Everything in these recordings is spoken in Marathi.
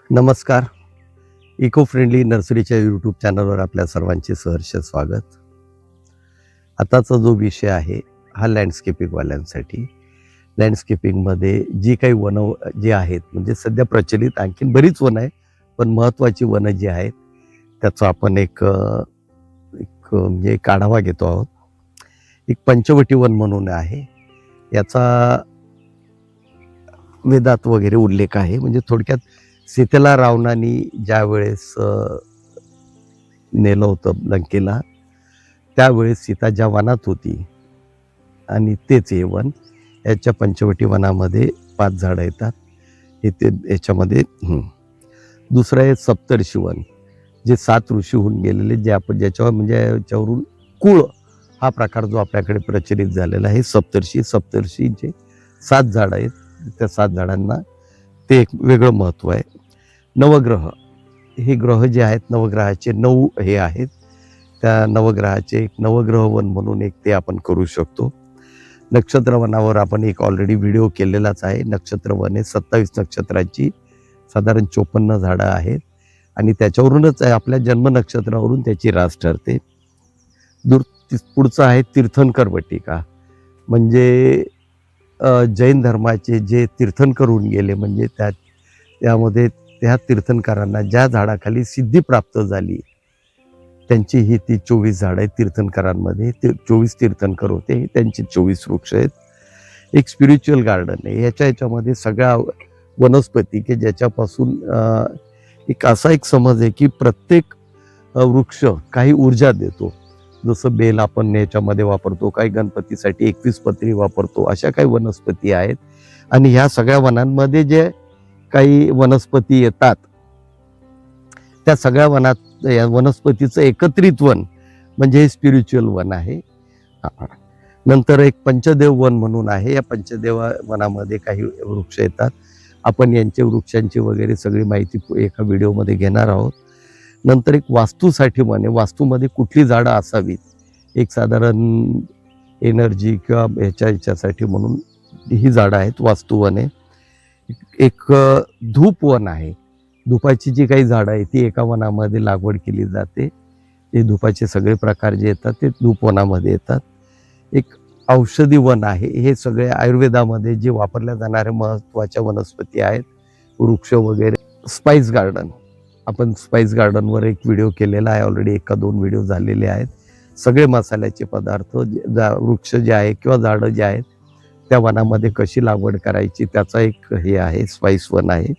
नमस्कार. इको फ्रेंडली नर्सरीच्या यूट्यूब चॅनलवर आपल्या सर्वांचे सहर्ष स्वागत. आताचा जो विषय आहे हा लँडस्केपिंगवाल्यांसाठी. लँडस्केपिंगमध्ये जी काही वनं जी आहेत, म्हणजे सध्या प्रचलित आणखीन बरीच वनं आहे, पण महत्त्वाची वनं जी आहेत त्याचा आपण एक म्हणजे एक आढावा घेतो आहोत. एक पंचवटी वन म्हणून आहे, याचा वेदात वगैरे उल्लेख आहे. म्हणजे थोडक्यात सीतेला रावणाने ज्या वेळेस नेलं होतं लंकेला, त्यावेळेस सीता ज्या वनात होती आणि तेच हे वन, याच्या पंचवटी वनामध्ये 5 झाडं येतात. ते याच्यामध्ये दुसरं आहे सप्तर्षी वन, जे 7 ऋषी होऊन गेलेले, जे आपण ज्याच्यावर म्हणजे याच्यावरून कुळ हा प्रकार जो आपल्याकडे प्रचलित झालेला आहे. सप्तर्षीचे 7 झाडं आहेत. त्या 7 झाडांना ते एक वेगळं महत्त्व आहे. नवग्रह, हे ग्रह जे आहेत, नवग्रहाचे 9 हे आहेत. त्या नवग्रहाचे एक नवग्रह वन म्हणून एक ते आपण करू शकतो. नक्षत्रवनावर आपण एक ऑलरेडी व्हिडिओ केलेलाच आहे. नक्षत्रवन हे 27 नक्षत्राची साधारण 54 झाडं आहेत आणि त्याच्यावरूनच आपल्या जन्म नक्षत्रावरून त्याची रास ठरते. पुढचं आहे तीर्थंकर वटिका, म्हणजे जैन धर्माचे जे तीर्थंकर होऊन गेले, म्हणजे त्यामध्ये त्या तीर्थंकरांना ज्या झाडाखाली सिद्धी प्राप्त झाली त्यांची ही ती 24 झाडं आहेत. तीर्थंकरांमध्ये 24 तीर्थंकर होते, त्यांचे 24 वृक्ष आहेत. एक स्पिरिच्युअल गार्डन आहे. याच्यामध्ये सगळ्या वनस्पती की ज्याच्यापासून एक असा एक समज आहे की प्रत्येक वृक्ष काही ऊर्जा देतो. जसं बेल आपण याच्यामध्ये वापरतो, काही गणपतीसाठी 21 पत्री वापरतो, अशा काही वनस्पती आहेत. आणि ह्या सगळ्या वनांमध्ये जे काही वनस्पती येतात त्या सगळ्या वनात या वनस्पतीचं एकत्रित वन म्हणजे हे स्पिरिच्युअल वन आहे. नंतर एक पंचदेव वन म्हणून आहे. या पंचदेव वनामध्ये काही वृक्ष येतात. आपण यांचे वृक्षांची वगैरे सगळी माहिती एका व्हिडिओमध्ये घेणार आहोत. नंतर एक वास्तूसाठी वन आहे. वास्तूमध्ये कुठली झाडं असावीत, एक साधारण एनर्जी किंवा ह्याच्यासाठी म्हणून ही झाडं आहेत. वास्तुवन आहे. एक धूप वन आहे. धुपाची जी काही झाडं आहे ती एका वनामध्ये लागवड केली जाते. ते धुपाचे सगळे प्रकार जे येतात ते धूप वनामध्ये येतात. एक औषधी वन आहे. हे सगळे आयुर्वेदामध्ये जे वापरल्या जाणाऱ्या महत्त्वाच्या वनस्पती आहेत, वृक्ष वगैरे. स्पाइस गार्डन, आपण स्पाइस गार्डनवर एक व्हिडिओ केलेला आहे ऑलरेडी, 1-2 व्हिडिओ झालेले आहेत. सगळे मसाल्याचे पदार्थ, वृक्ष जे आहे किंवा झाडं जे आहेत त्या वनामध्ये कशी लागवड करायची त्याचा एक हे आहे, स्पाइस वन आहे.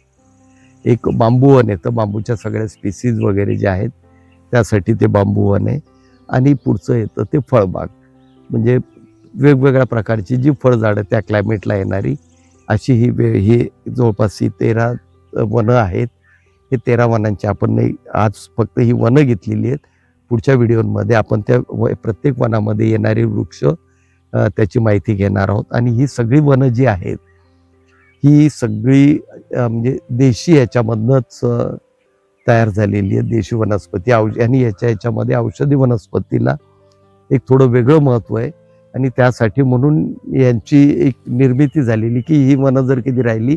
एक बांबू वन येतं. बांबूच्या सगळ्या स्पीसीज वगैरे जे आहेत त्यासाठी ते बांबू वन आहे. आणि पुढचं येतं ते फळबाग, म्हणजे वेगवेगळ्या प्रकारची जी फळझाडं त्या क्लायमेटला येणारी अशी ही जवळपास 13 वनं आहेत. हे 13 वनांची आपण आज फक्त ही वनं घेतलेली आहेत. पुढच्या व्हिडिओमध्ये आपण त्या प्रत्येक वनामध्ये येणारे वृक्ष त्याची माहिती घेणार आहोत. आणि ही सगळी वनं जी आहेत ही सगळी म्हणजे देशी ह्याच्यामधनंच तयार झालेली आहे. देशी वनस्पती आणि ह्याच्यामध्ये औषधी वनस्पतीला एक थोडं वेगळं महत्त्व आहे. आणि त्यासाठी म्हणून यांची एक निर्मिती झालेली की ही वनं जर कधी राहिली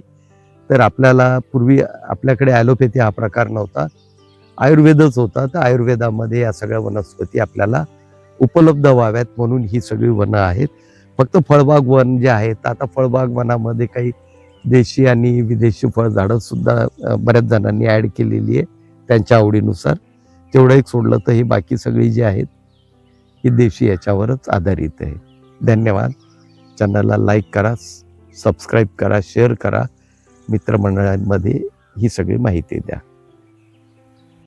तर आपल्याला, पूर्वी आपल्याकडे ॲलोपॅथी हा प्रकार नव्हता, आयुर्वेदच होता. तर आयुर्वेदामध्ये या सगळ्या वनस्पती आपल्याला उपलब्ध व्हाव्यात म्हणून ही सगळी वनं आहेत. फक्त फळबाग वन जे आहेत, आता फळबाग वनामध्ये काही देशी आणि विदेशी फळझाडं सुद्धा बऱ्याच जणांनी ॲड केलेली आहे त्यांच्या आवडीनुसार. तेवढं एक सोडलं तर ही बाकी सगळी जी आहेत ही देशी याच्यावरच आधारित आहे. धन्यवाद. चॅनलला लाईक करा, सबस्क्राईब करा, शेअर करा, मित्रमंडळांमध्ये ही सगळी माहिती द्या.